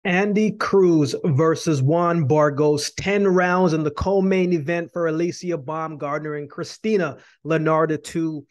Andy Cruz versus Juan Burgos, 10 rounds in the co-main event for Alicia Baumgardner and Christina Leonardo 2.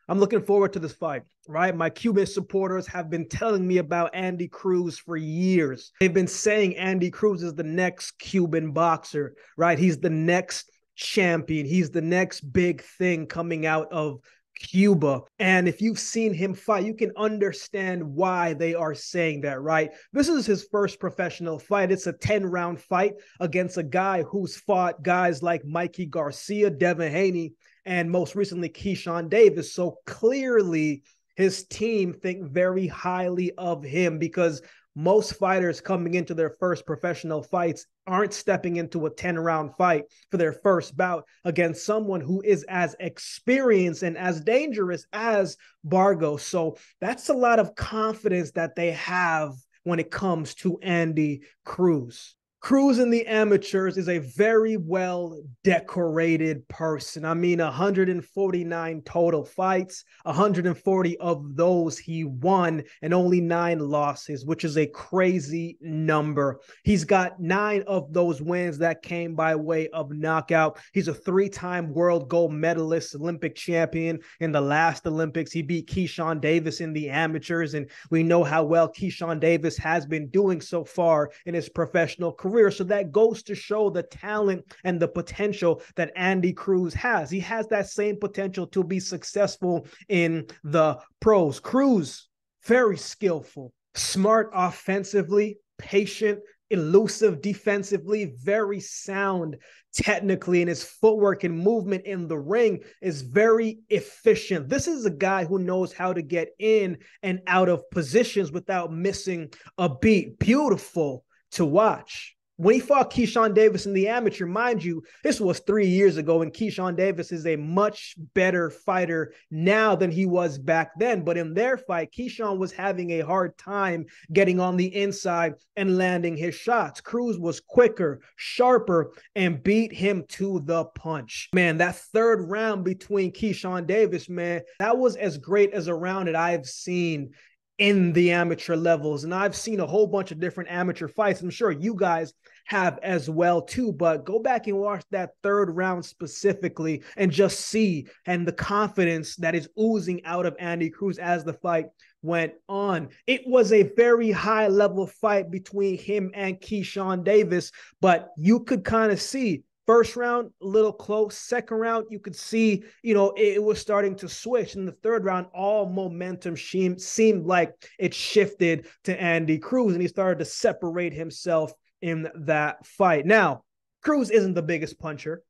I'm looking forward to this fight, right? My Cuban supporters have been telling me about Andy Cruz for years. They've been saying Andy Cruz is the next Cuban boxer, right? He's the next champion. He's the next big thing coming out of Cuba. And if you've seen him fight, you can understand why they are saying that, right? This is his first professional fight. It's a 10-round fight against a guy who's fought guys like Mikey Garcia, Devin Haney, and most recently Keyshawn Davis. So clearly his team think very highly of him because most fighters coming into their first professional fights aren't stepping into a 10-round fight for their first bout against someone who is as experienced and as dangerous as Burgos. So that's a lot of confidence that they have when it comes to Andy Cruz. Cruz in the amateurs is a very well decorated person. I mean, 149 total fights, 140 of those he won, and only 9 losses, which is a crazy number. He's got 9 of those wins that came by way of knockout. He's a 3-time world gold medalist, Olympic champion in the last Olympics. He beat Keyshawn Davis in the amateurs, and we know how well Keyshawn Davis has been doing so far in his professional career. So that goes to show the talent and the potential that Andy Cruz has. He has that same potential to be successful in the pros. Cruz, very skillful, smart offensively, patient, elusive defensively, very sound technically, and his footwork and movement in the ring is very efficient. This is a guy who knows how to get in and out of positions without missing a beat. Beautiful to watch. When he fought Keyshawn Davis in the amateur, mind you, this was 3 years ago, and Keyshawn Davis is a much better fighter now than he was back then. But in their fight, Keyshawn was having a hard time getting on the inside and landing his shots. Cruz was quicker, sharper, and beat him to the punch. Man, that third round between Keyshawn Davis, man, that was as great as a round that I've seen in the amateur levels. And I've seen a whole bunch of different amateur fights. I'm sure you guys have as well too, but go back and watch that third round specifically and just see and the confidence that is oozing out of Andy Cruz as the fight went on. It was a very high level fight between him and Keyshawn Davis, but you could kind of see first round, a little close. Second round, you could see, it was starting to switch. In the third round, all momentum seemed like it shifted to Andy Cruz, and he started to separate himself in that fight. Now, Cruz isn't the biggest puncher.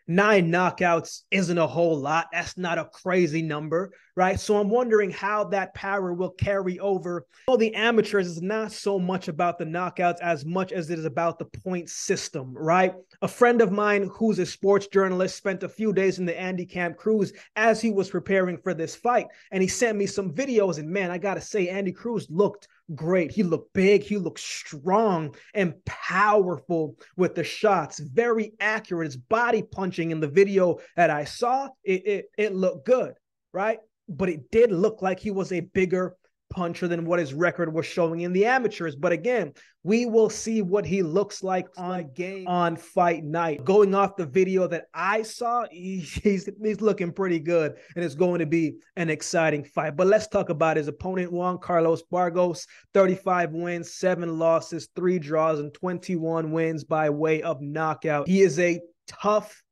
9 knockouts isn't a whole lot. That's not a crazy number, right? So I'm wondering how that power will carry over. Well, the amateurs is not so much about the knockouts as much as it is about the point system, right? A friend of mine who's a sports journalist spent a few days in the Andy Camp Cruz as he was preparing for this fight. And he sent me some videos, and man, I got to say, Andy Cruz looked great. He looked big. He looked strong and powerful with the shots. Very accurate. His body punching in the video that I saw, it looked good, right? But it did look like he was a bigger puncher than what his record was showing in the amateurs. But again, we will see what he looks like on fight night. Going off the video that I saw, he's looking pretty good, and it's going to be an exciting fight. But let's talk about his opponent, Juan Carlos Burgos. 35 wins, 7 losses, 3 draws, and 21 wins by way of knockout. He is a tough,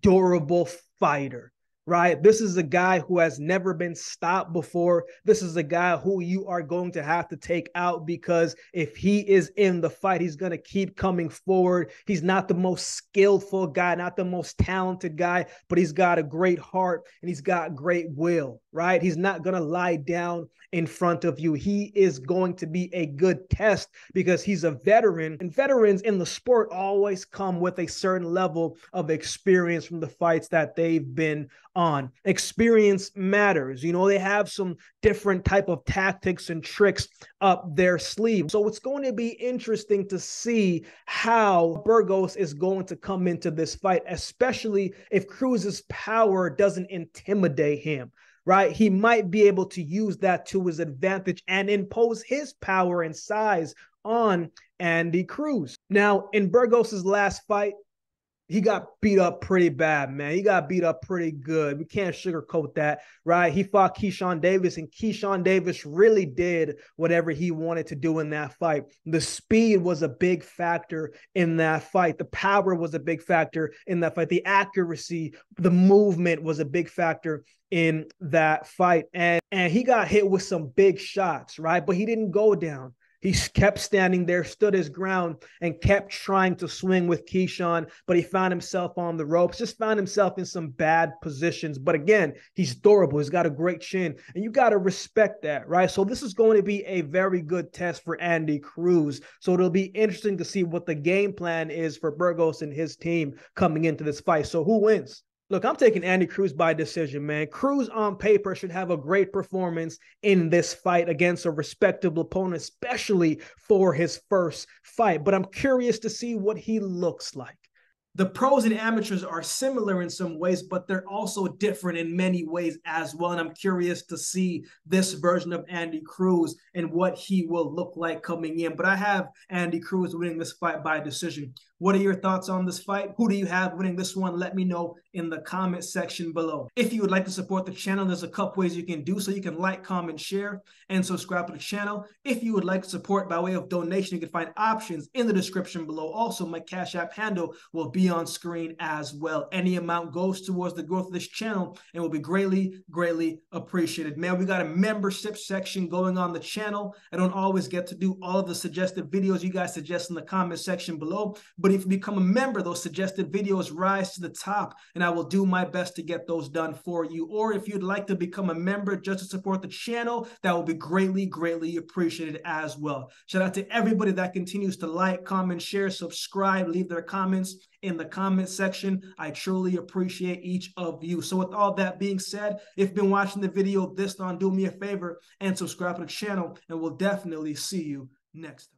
durable fighter, right? This is a guy who has never been stopped before. This is a guy who you are going to have to take out, because if he is in the fight, he's going to keep coming forward. He's not the most skillful guy, not the most talented guy, but he's got a great heart and he's got great will, right? He's not going to lie down in front of you. He is going to be a good test because he's a veteran, and veterans in the sport always come with a certain level of experience from the fights that they've been on. Experience matters. They have some different type of tactics and tricks up their sleeve. So it's going to be interesting to see how Burgos is going to come into this fight, especially if Cruz's power doesn't intimidate him, right? He might be able to use that to his advantage and impose his power and size on Andy Cruz. Now, in Burgos' last fight, he got beat up pretty bad, man. He got beat up pretty good. We can't sugarcoat that, right? He fought Keyshawn Davis, and Keyshawn Davis really did whatever he wanted to do in that fight. The speed was a big factor in that fight. The power was a big factor in that fight. The accuracy, the movement was a big factor in that fight. And he got hit with some big shots, right? But he didn't go down. He kept standing there, stood his ground, and kept trying to swing with Keyshawn, but he found himself on the ropes, just found himself in some bad positions. But again, he's durable. He's got a great chin, and you got to respect that, right? So this is going to be a very good test for Andy Cruz. So it'll be interesting to see what the game plan is for Burgos and his team coming into this fight. So who wins? Look, I'm taking Andy Cruz by decision, man. Cruz on paper should have a great performance in this fight against a respectable opponent, especially for his first fight. But I'm curious to see what he looks like. The pros and amateurs are similar in some ways, but they're also different in many ways as well. And I'm curious to see this version of Andy Cruz and what he will look like coming in. But I have Andy Cruz winning this fight by decision. What are your thoughts on this fight? Who do you have winning this one? Let me know in the comment section below. If you would like to support the channel, there's a couple ways you can do so. You can like, comment, share, and subscribe to the channel. If you would like to support by way of donation, you can find options in the description below. Also, my Cash App handle will be on screen as well. Any amount goes towards the growth of this channel and will be greatly, greatly appreciated. Man, we got a membership section going on the channel. I don't always get to do all of the suggested videos you guys suggest in the comment section below, but if you become a member, those suggested videos rise to the top, and I will do my best to get those done for you. Or if you'd like to become a member just to support the channel, that will be greatly, greatly appreciated as well. Shout out to everybody that continues to like, comment, share, subscribe, leave their comments in the comment section. I truly appreciate each of you. So with all that being said, if you've been watching the video this long, do me a favor and subscribe to the channel, and we'll definitely see you next time.